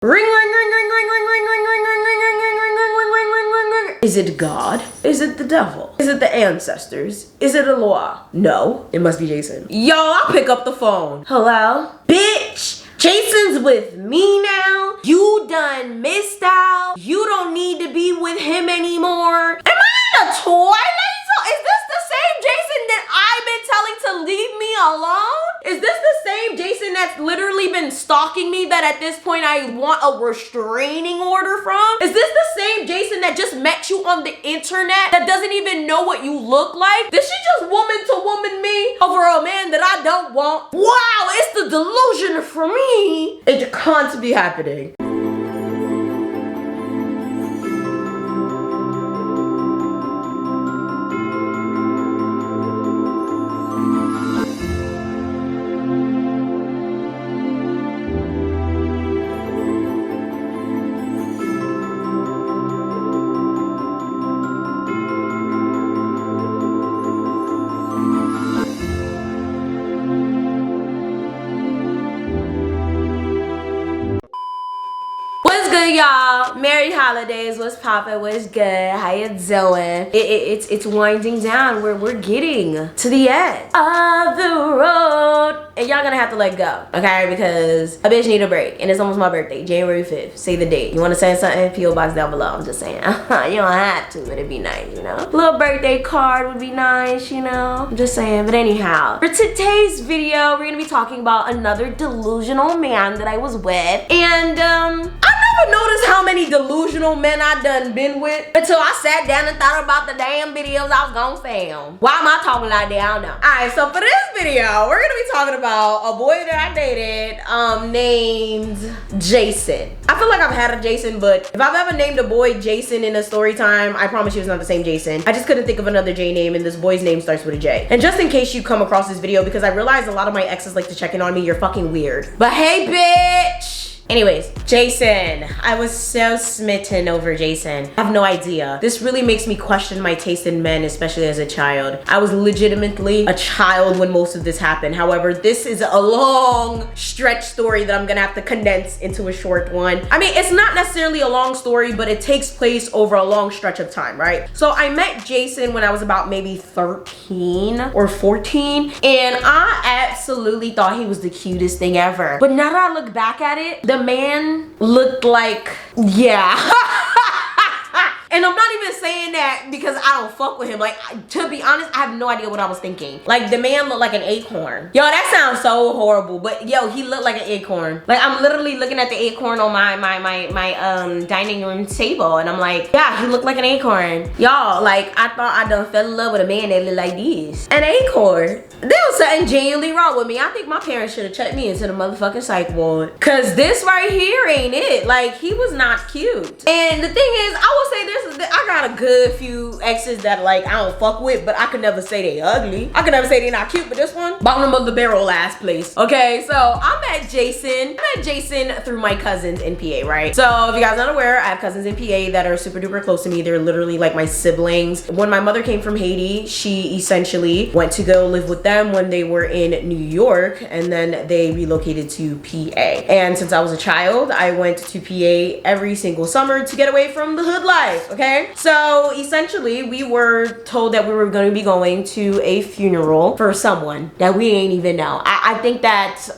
Ring, ring, ring, ring, ring, ring, ring, ring, ring, ring, ring, ring, ring, ring, ring, ring, ring, ring, ring, ring. Is it God? Is it the devil? Is it the ancestors? Is it Elmora? No, it must be Jason. Yo, I'll pick up the phone. Hello? Bitch, Jason's with me now. You done missed out. You don't need to be with him anymore. Am I in a Twilight Zone? Is this the same Jason that I've been telling to leave me alone? Is this the same Jason that's literally been stalking me that at this point I want a restraining order from? Is this the same Jason that just met you on the internet that doesn't even know what you look like? Did she just woman to woman me over a man that I don't want? Wow, it's the delusion for me. It can't be happening. Y'all, merry holidays. What's poppin'? What's good? How you doing? It's winding down. We're getting to the end of the road, and y'all gonna have to let go, okay? Because a bitch need a break, and it's almost my birthday, January 5th. Say the date. You want to say something? PO box down below. I'm just saying. You don't have to, but it'd be nice, you know. A little birthday card would be nice, you know. I'm just saying. But anyhow, for today's video, we're gonna be talking about another delusional man that I was with, and I never noticed how many delusional men I done been with until I sat down and thought about the damn videos I was gonna film. Why am I talking like that? I don't know. Alright, so for this video, we're gonna be talking about a boy that I dated named Jason. I feel like I've had a Jason, but if I've ever named a boy Jason in a story time, I promise you it's not the same Jason. I just couldn't think of another J name, and this boy's name starts with a J. And just in case you come across this video, because I realize a lot of my exes like to check in on me, you're fucking weird. But hey, bitch! Anyways, Jason. I was so smitten over Jason. I have no idea. This really makes me question my taste in men, especially as a child. I was legitimately a child when most of this happened. However, this is a long stretch story that I'm gonna have to condense into a short one. I mean, it's not necessarily a long story, but it takes place over a long stretch of time, right? So I met Jason when I was about maybe 13 or 14, and I absolutely thought he was the cutest thing ever. But now that I look back at it, the man looked like, yeah. And I'm not even saying that because I don't fuck with him. Like, to be honest, I have no idea what I was thinking. Like, the man looked like an acorn. Yo, that sounds so horrible, but yo, he looked like an acorn. Like, I'm literally looking at the acorn on my dining room table, and I'm like, yeah, he looked like an acorn. Y'all, like, I thought I done fell in love with a man that looked like this. An acorn. There was something genuinely wrong with me. I think my parents should have checked me into the motherfucking psych ward. Cause this right here ain't it. Like, he was not cute. And the thing is, I will say this, I got a good few exes that like I don't fuck with, but I could never say they ugly. I could never say they not cute, but this one, bottom of the barrel last place. Okay, so I met Jason through my cousins in PA, right? So if you guys are not aware, I have cousins in PA that are super duper close to me. They're literally like my siblings. When my mother came from Haiti, she essentially went to go live with them when they were in New York, and then they relocated to PA. And since I was a child, I went to PA every single summer to get away from the hood life. Okay, so essentially we were told that we were going to be going to a funeral for someone that we ain't even know. I think that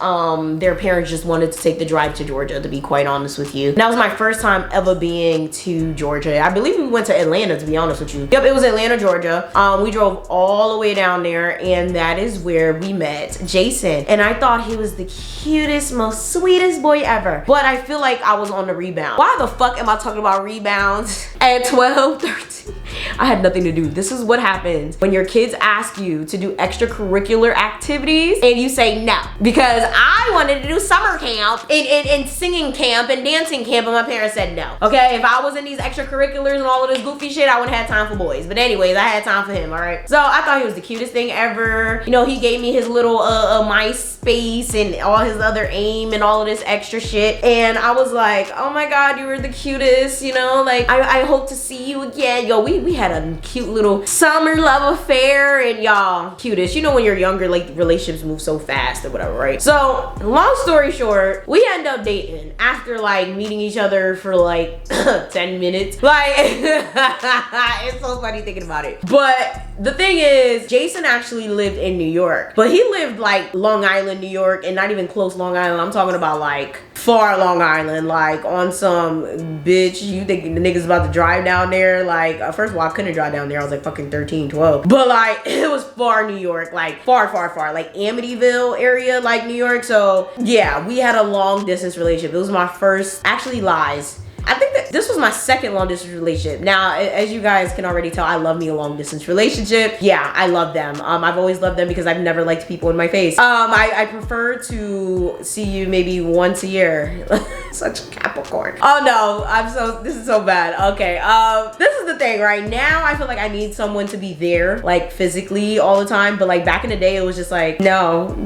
their parents just wanted to take the drive to Georgia, to be quite honest with you. And that was my first time ever being to Georgia. I believe we went to Atlanta, to be honest with you. Yep, it was Atlanta, Georgia. We drove all the way down there, and that is where we met Jason. And I thought he was the cutest, most sweetest boy ever. But I feel like I was on the rebound. Why the fuck am I talking about rebounds at 12, 13? I had nothing to do. This is what happens when your kids ask you to do extracurricular activities and you say no. Because I wanted to do summer camp and singing camp and dancing camp, and my parents said no. Okay, if I was in these extracurriculars and all of this goofy shit, I wouldn't have time for boys. But anyways, I had time for him, all right? So I thought he was the cutest thing ever. You know, he gave me his little MySpace and all his other AIM and all of this extra shit. And I was like, oh my God, you were the cutest, you know? Like, I hope to see you again. Yo, we we had a cute little summer love affair, and y'all, cutest. You know when you're younger, like relationships move so fast or whatever, right? So long story short, we end up dating after like meeting each other for like 10 minutes. Like, it's so funny thinking about it. But the thing is, Jason actually lived in New York, but he lived like Long Island, New York, and not even close Long Island. I'm talking about like far Long Island, like on some bitch, you think the niggas about to drive down there? Like, first of all, I couldn't drive down there. I was like fucking 13, 12. But like, it was far New York, like far, like Amityville area, like New York. So yeah, we had a long distance relationship. It was my first, actually lies. I think that this was my second long distance relationship. Now, as you guys can already tell, I love me a long distance relationship. Yeah, I love them. I've always loved them because I've never liked people in my face. I prefer to see you maybe once a year. Such a Capricorn. Oh no, this is so bad. Okay, this is the thing, right? Now I feel like I need someone to be there, like physically all the time. But like back in the day, it was just like, no,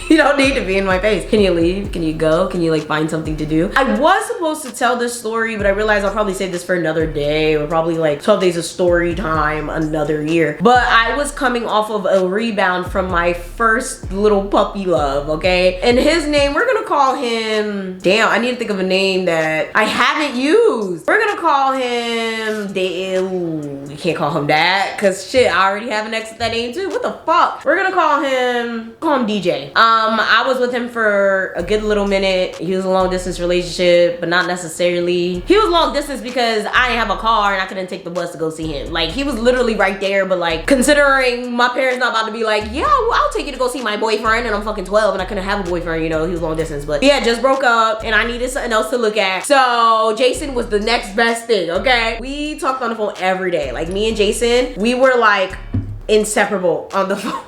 you don't need to be in my face. Can you leave? Can you go? Can you like find something to do? I was supposed to tell this story, but I realized I'll probably save this for another day, or probably like 12 days of story time another year. But I was coming off of a rebound from my first little puppy love, okay? And his name, we're gonna call him, damn, I need to think of a name that I haven't used. We're gonna call him, we can't call him that, cause shit, I already have an ex with that name too. What the fuck? We're gonna call him DJ. I was with him for a good little minute. He was a long distance relationship, but not necessarily. He was long distance because I didn't have a car and I couldn't take the bus to go see him. Like, he was literally right there, but like, considering my parents not about to be like, yeah, well, I'll take you to go see my boyfriend, and I'm fucking 12 and I couldn't have a boyfriend, you know, he was long distance. But yeah, just broke up and I needed something else to look at. So Jason was the next best thing, okay? We talked on the phone every day. Like, me and Jason, we were like inseparable on the phone.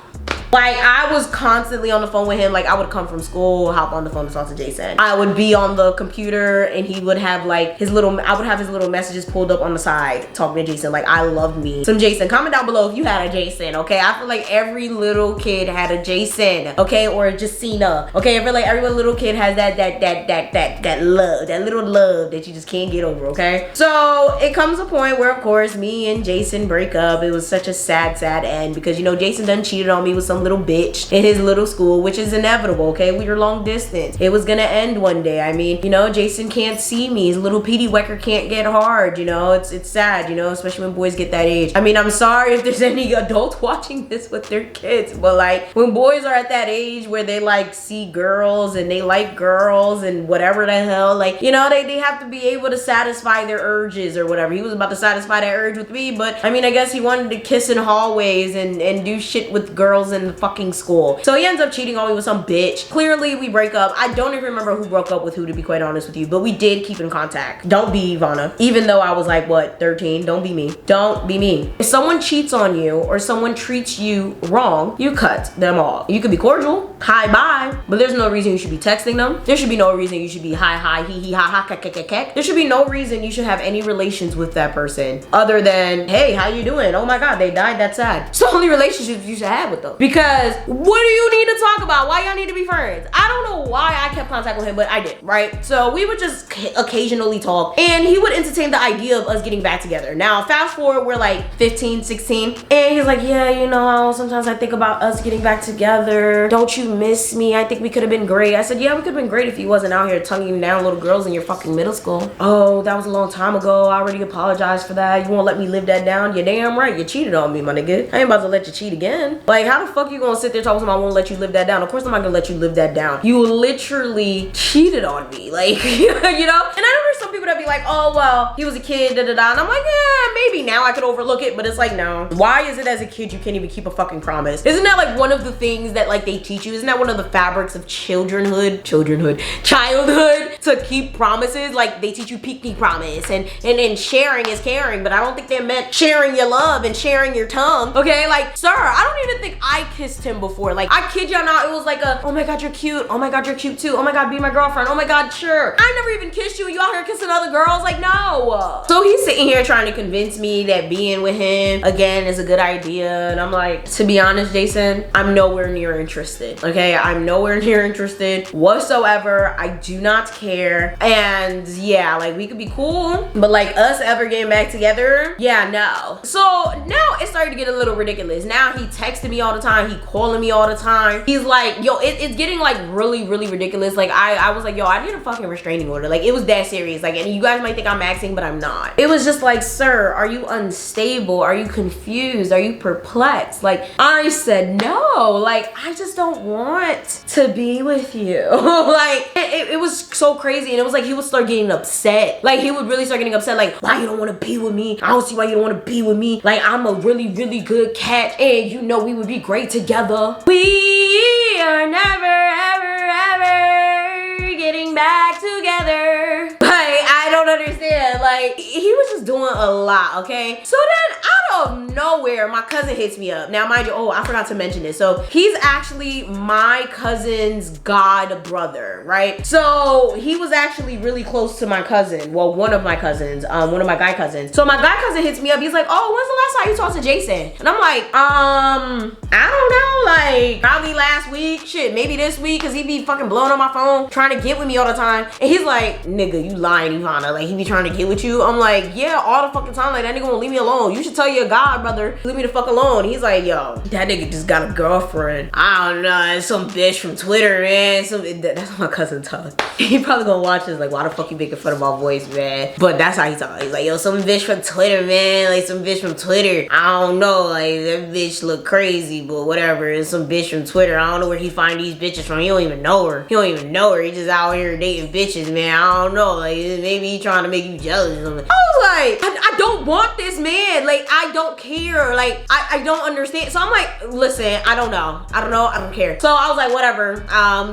Like, I was constantly on the phone with him. Like, I would come from school, hop on the phone to talk to Jason. I would be on the computer and he would have like I would have his little messages pulled up on the side talking to Jason. Like, I loved me some Jason. Comment down below if you had a Jason, okay? I feel like every little kid had a Jason, okay? Or a Jacina, okay? I feel like every little kid has that love, that little love that you just can't get over, okay? So it comes a point where, of course, me and Jason break up. It was such a sad end because, you know, Jason done cheated on me with some little bitch in his little school, which is inevitable, okay? We were long distance. It was gonna end one day. I mean, you know, Jason can't see me. His little PD wecker can't get hard, you know? It's sad, you know, especially when boys get that age. I mean, I'm sorry if there's any adults watching this with their kids, but like, when boys are at that age where they like see girls and they like girls and whatever the hell, like, you know, they have to be able to satisfy their urges or whatever. He was about to satisfy that urge with me, but I mean, I guess he wanted to kiss in hallways and do shit with girls in the fucking school. So he ends up cheating on me with some bitch. Clearly we break up. I don't even remember who broke up with who, to be quite honest with you, but we did keep in contact. Don't be Yvana. Even though I was like, what, 13? Don't be me. Don't be me. If someone cheats on you or someone treats you wrong, you cut them off. You could be cordial, hi, bye, but there's no reason you should be texting them. There should be no reason you should be hi, he, ha, kek, kek, kek, kek. There should be no reason you should have any relations with that person other than, hey, how you doing? Oh my God, they died, that's sad. It's the only relationships you should have with them. Because what do you need to talk about? Why y'all need to be friends? I don't know why I kept contact with him, but I did, right? So we would just occasionally talk and he would entertain the idea of us getting back together. Now, fast forward, we're like 15, 16, and he's like, yeah, you know, sometimes I think about us getting back together. Don't you miss me? I think we could have been great. I said, yeah, we could have been great if you wasn't out here tonguing down little girls in your fucking middle school. Oh, that was a long time ago. I already apologized for that. You won't let me live that down? You're damn right. You cheated on me, my nigga. I ain't about to let you cheat again. Like, how the fuck you gonna sit there talking to me? I won't let you live that down? Of course I'm not gonna let you live that down. You literally cheated on me. Like, you know? And I know there's some people that be like, oh, well, he was a kid, da da da. And I'm like, yeah, maybe now I could overlook it, but it's like, no. Why is it as a kid you can't even keep a fucking promise? Isn't that like one of the things that like they teach you? Isn't that one of the fabrics of childhood to keep promises? Like they teach you pinky promise and sharing is caring, but I don't think they meant sharing your love and sharing your tongue. Okay, like, sir, I don't even think I kissed him before. Like, I kid y'all not, it was like a, oh my God, you're cute. Oh my God, you're cute too. Oh my God, be my girlfriend. Oh my God, sure. I never even kissed you and you out here kissing other girls? Like, no. So he's sitting here trying to convince me that being with him again is a good idea. And I'm like, to be honest, Jason, I'm nowhere near interested. Okay, I'm nowhere near interested whatsoever. I do not care. And yeah, like we could be cool, but like us ever getting back together, yeah, no. So now it started to get a little ridiculous. Now he texting me all the time. He calling me all the time. He's like, yo, it's getting like really, really ridiculous. Like I was like, yo, I need a fucking restraining order. Like it was that serious. Like, and you guys might think I'm acting, but I'm not. It was just like, sir, are you unstable? Are you confused? Are you perplexed? Like I said, no, like I just don't want to be with you. Like it was so crazy. And it was like he would start getting upset. Like he would really start getting upset. Like, why you don't want to be with me? I don't see why you don't want to be with me. Like I'm a really, really good cat, and you know we would be great together. We are never, ever, ever getting back together. Like I don't understand. Like he was just doing a lot. Okay, so then out of nowhere, my cousin hits me up. Now mind you, oh, I forgot to mention this. So he's actually my cousin's god brother, right? So he was actually really close to my cousin. Well, one of my cousins, one of my guy cousins. So my guy cousin hits me up. He's like, oh, when's the last time you talked to Jason? And I'm like, I don't know, like probably last week, shit, maybe this week, cause he be fucking blowing on my phone, trying to get with me all the time. And he's like, nigga, you lying, Yvana. Like he be trying to get with you. I'm like, yeah, all the fucking time. Like that nigga won't leave me alone. You should tell your god brother, leave me the fuck alone. He's like, yo, that nigga just got a girlfriend. I don't know, it's some bitch from Twitter, man. That's what my cousin talks. He probably gonna watch this like, why the fuck you making fun of my voice, man? But that's how he talks. He's like, yo, some bitch from Twitter, man. Like some bitch from Twitter. I don't know, like that bitch look crazy, but whatever. It's some bitch from Twitter. I don't know where he find these bitches from. He don't even know her. He don't even know her. He just out here dating bitches, man. I don't know. Like maybe he trying to make you jealous or something. I was like, I don't want this man. Like I don't care. Like I don't understand. So I'm like, listen, I don't know. I don't care. So I was like, whatever.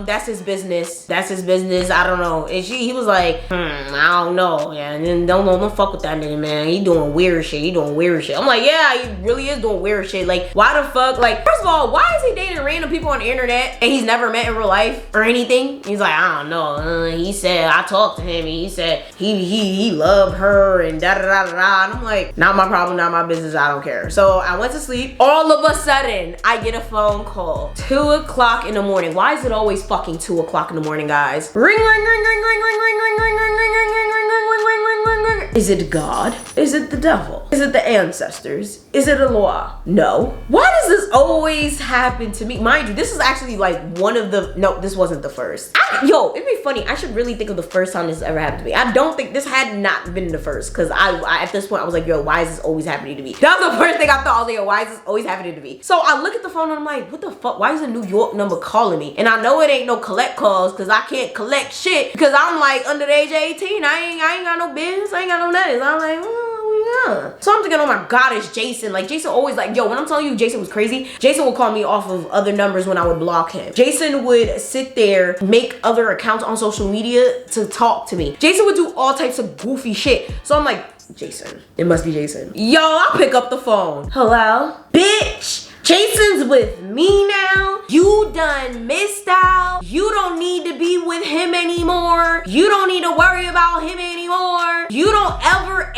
That's his business. That's his business. I don't know. And he was like, I don't know. Yeah, and then don't fuck with that nigga, man. He doing weird shit. I'm like, yeah, he really is doing weird shit. Like, why the fuck? Like, first of all, why is he dating random people on the internet and he's never met in real life or anything? He's like, I don't know. He said, I talked to him and he said he loved her and da da da da. And I'm like, not my problem, not my business. I don't care. So I went to sleep. All of a sudden, I get a phone call. 2 o'clock in the morning. Why is it always fucking 2 o'clock in the morning, guys? Ring, ring, ring, ring, ring, ring, ring, ring, ring, ring, ring, ring, ring, ring, ring, ring, ring, ring. Is it God? Is it the devil? Is it the ancestors? Is it a law? No. Why does this always happen to me? Mind you, this is actually like one of the, no, this wasn't the first. Yo, it'd be funny. I should really think of the first time this ever happened to me. I don't think this had not been the first, because I at this point I was like, yo, why is this always happening to me? That was the first thing I thought. I was like, yo, why is this always happening to me? So I look at the phone and I'm like, what the fuck? Why is a New York number calling me? And I know it ain't no collect calls, because I can't collect shit, because I'm like under the age of 18. I ain't got no business. I ain't got no nothing. I'm like, yeah. So I'm thinking, oh my god, it's Jason. Like Jason always like, yo, when I'm telling you Jason was crazy, Jason would call me off of other numbers when I would block him. Jason would sit there, make other accounts on social media to talk to me. Jason would do all types of goofy shit. So I'm like, Jason, it must be Jason. Yo, I'll pick up the phone. Hello? Bitch, Jason's with me now. You done missed out. You don't need to be with him anymore. You don't need to worry about him anymore. You don't ever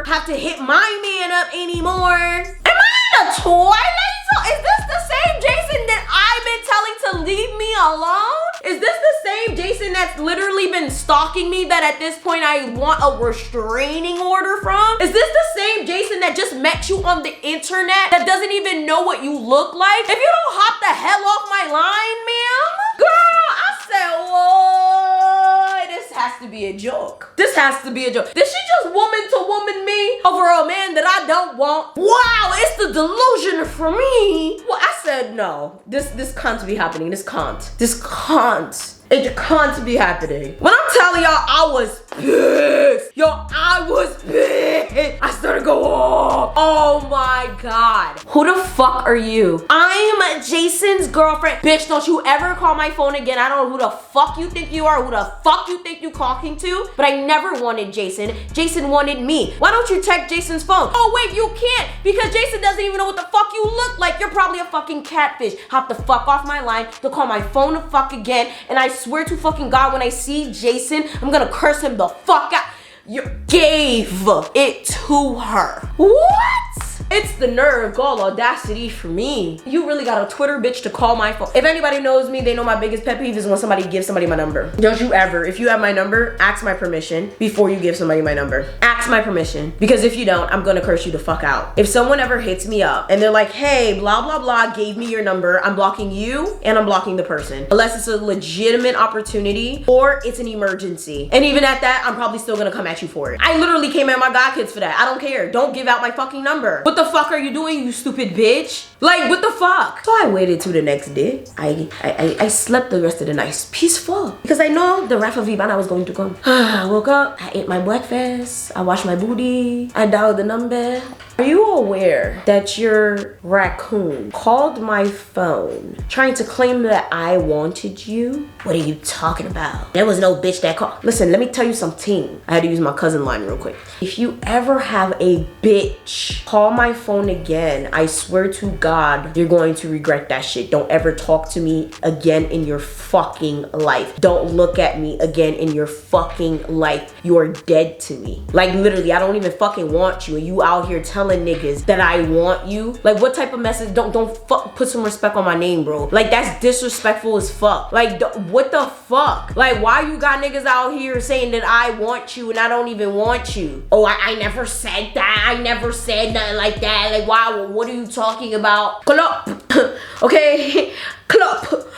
have to hit my man up anymore. Am I in a Twilight Zone? Is this the same Jason that I've been telling to leave me alone? Is this the same Jason that's literally been stalking me that at this point I want a restraining order from? Is this the same Jason that just met you on the internet that doesn't even know what you look like? If you don't hop the hell off my line, ma'am. Girl, I said, whoa, this has to be a joke. This has to be a joke. Did she just woman to woman me over a man that I don't want? Wow, it's the delusion for me. Well, I said no. This can't be happening. This can't. It can't be happening. When I'm telling y'all, I was pissed. Yo, I was pissed. I started going, oh my God. Who the fuck are you? I'm Jason's girlfriend. Bitch, don't you ever call my phone again. I don't know who the fuck you think you are, who the fuck you think you talking to, but I never wanted Jason. Jason wanted me. Why don't you text Jason's phone? Oh wait, you can't, because Jason doesn't even know what the fuck you look like. You're probably a fucking catfish. Hop the fuck off my line to call my phone the fuck again, and I swear to fucking God, when I see Jason, I'm gonna curse him the fuck out. You gave it to her. What? It's the nerve, gall, audacity for me. You really got a Twitter bitch to call my phone. If anybody knows me, they know my biggest pet peeve is when somebody gives somebody my number. Don't you ever, if you have my number, ask my permission before you give somebody my number. Ask my permission, because if you don't, I'm gonna curse you the fuck out. If someone ever hits me up and they're like, hey, blah, blah, blah, gave me your number, I'm blocking you and I'm blocking the person. Unless it's a legitimate opportunity or it's an emergency. And even at that, I'm probably still gonna come at you for it. I literally came at my god kids for that. I don't care. Don't give out my fucking number. What the fuck are you doing, you stupid bitch? Like, what the fuck? So I waited till the next day. I slept the rest of the night peaceful, because I know the wrath of Yvana was going to come. I woke up, I ate my breakfast, I washed my booty, I dialed the number. Are you aware that your raccoon called my phone trying to claim that I wanted you? What are you talking about? There was no bitch that called. Listen, let me tell you something. I had to use my cousin line real quick. If you ever have a bitch call my phone again, I swear to God, you're going to regret that shit. Don't ever talk to me again in your fucking life. Don't look at me again in your fucking life. You're dead to me. Like, literally, I don't even fucking want you, and you out here telling niggas that I want you. Like, what type of message? Don't put some respect on my name, bro. Like, that's disrespectful as fuck. Like, what the fuck? Like, why you got niggas out here saying that I want you and I don't even want you? Oh, I never said that. I never said nothing like that. Like, wow, what are you talking about? Club. Okay? Club.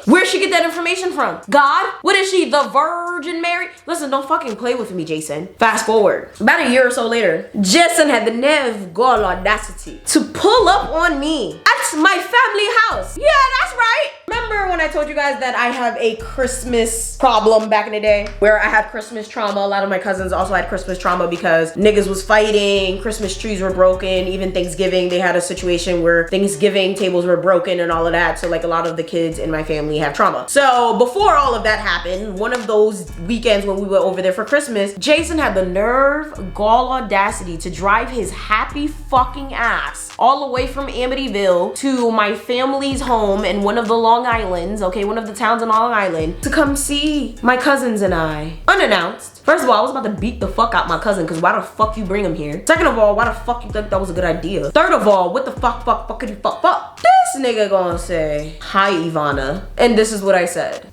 Where'd she get that information from? God? What is she, the Virgin Mary? Listen, don't fucking play with me, Jason. Fast forward. About a year or so later, Jason had the nerve, gall, audacity to pull up on me at my family house. Yeah, that's right. Remember when I told you guys that I have a Christmas problem back in the day, where I had Christmas trauma? A lot of my cousins also had Christmas trauma because niggas was fighting, Christmas trees were broken, even Thanksgiving, they had a situation where Thanksgiving tables were broken and all of that. So like, a lot of the kids in my family have trauma. So before all of that happened, one of those weekends when we were over there for Christmas, Jason had the nerve, gall, audacity to drive his happy fucking ass all the way from Amityville to my family's home in one of the Long Islands, okay, one of the towns in Long Island, to come see my cousins and I, unannounced. First of all, I was about to beat the fuck out my cousin, because why the fuck you bring him here? Second of all, why the fuck you think that was a good idea? Third of all, what the fuck could you fuck? This nigga gonna say, hi Yvana, and this is what I said.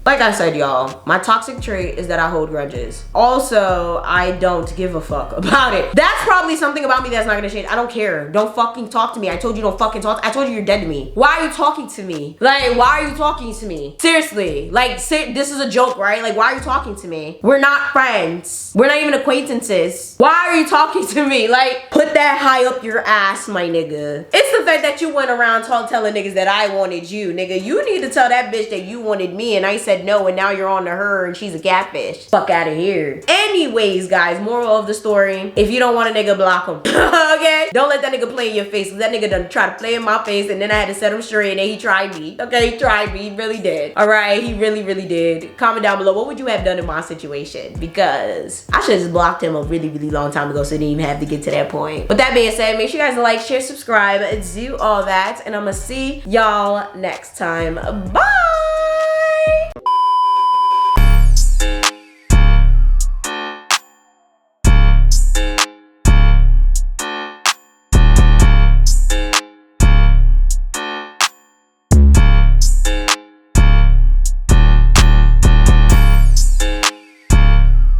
Like I said, y'all, my toxic trait is that I hold grudges. Also, I don't give a fuck about it. That's probably something about me that's not gonna change. I don't care. Don't fucking talk to me. I told you don't fucking talk. I told you you're dead to me. Why are you talking to me? Like, why are you talking to me? Seriously, like, this is a joke, right? Like, why are you talking to me? We're not friends. We're not even acquaintances. Why are you talking to me? Like, put that high up your ass, my nigga. It's the fact that you went around telling niggas that I wanted you, nigga. You need to tell that bitch that you wanted me and I said no, and now you're on to her and she's a catfish. Fuck out of here. Anyways, guys, moral of the story, if you don't want a nigga, block him. Okay? Don't let that nigga play in your face, because that nigga done try to play in my face, and then I had to set him straight, and then he tried me. Okay, he tried me. He really did. All right, he really did. Comment down below, what would you have done in my situation? Because I should have just blocked him a really long time ago, so I didn't even have to get to that point. With that being said, make sure you guys like, share, subscribe, do all that, and I'm gonna see y'all next time. Bye!